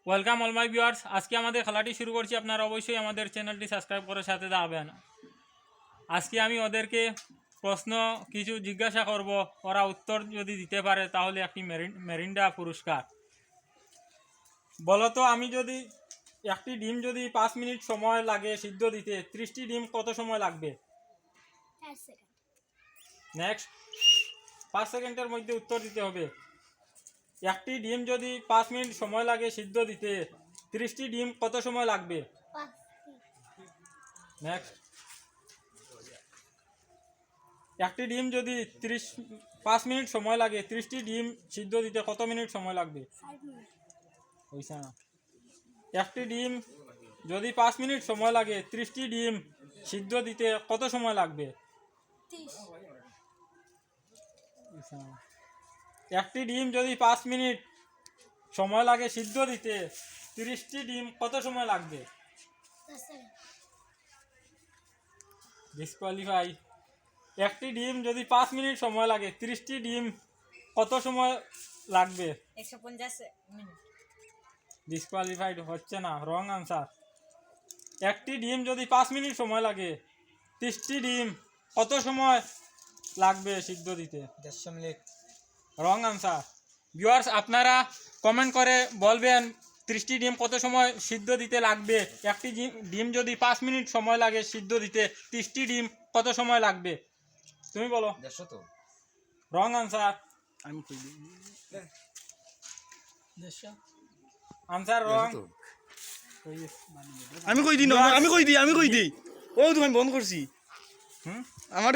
Welcome all my viewers. আজকে আমাদের খেলাটি শুরু করছি। আপনারা অবশ্যই আমাদের চ্যানেলটি সাবস্ক্রাইব করে সাথে যাবেন। আজকে আমি ওদেরকে প্রশ্ন কিছু জিজ্ঞাসা করব, ওরা উত্তর যদি দিতে পারে তাহলে একটি মেরিন্ডা পুরস্কার। বলো তো, আমি যদি একটি ডিম যদি 5 মিনিট সময় লাগে সিদ্ধ দিতে, 30টি ডিম কত সময় লাগবে? নেক্সট, 5 সেকেন্ডের মধ্যে উত্তর দিতে হবে। একটি ডিম যদি 5 মিনিট সময় লাগে সিদ্ধ দিতে, 30টি ডিম কত সময় লাগবে? নেক্সট, একটি ডিম যদি 5 মিনিট সময় লাগে, 30টি ডিম সিদ্ধ দিতে কত মিনিট সময় লাগবে? হইছে না। একটি ডিম যদি 5 মিনিট সময় লাগে, 30টি ডিম সিদ্ধ দিতে কত সময় লাগবে? একটি ডিম যদি 5 মিনিট সময় লাগে সিদ্ধ দিতে, 30টি ডিম কত সময় লাগবে? ডিসকোয়ালিফাই। একটি ডিম যদি 5 মিনিট সময় লাগে, 30টি ডিম কত সময় লাগবে? 150 মিনিট। ডিসকোয়ালিফাইড হচ্ছে না, রং আনসার। একটি ডিম যদি 5 মিনিট সময় লাগে, 30টি ডিম কত সময় লাগবে সিদ্ধ দিতে? 150 মিনিট। Wrong answer. ভিউয়ার্স, আপনারা কমেন্ট করে বলবেন 30টি ডিম কত সময় সিদ্ধ দিতে লাগবে। একটি ডিম যদি 5 মিনিট সময় লাগে সিদ্ধ দিতে, 30টি ডিম কত সময় লাগবে? তুমি বলো। 150 তো। Wrong answer. আমি কই দিই আনসার রং। আমি কই দিই ও তুমি বন্ধ করছি আমার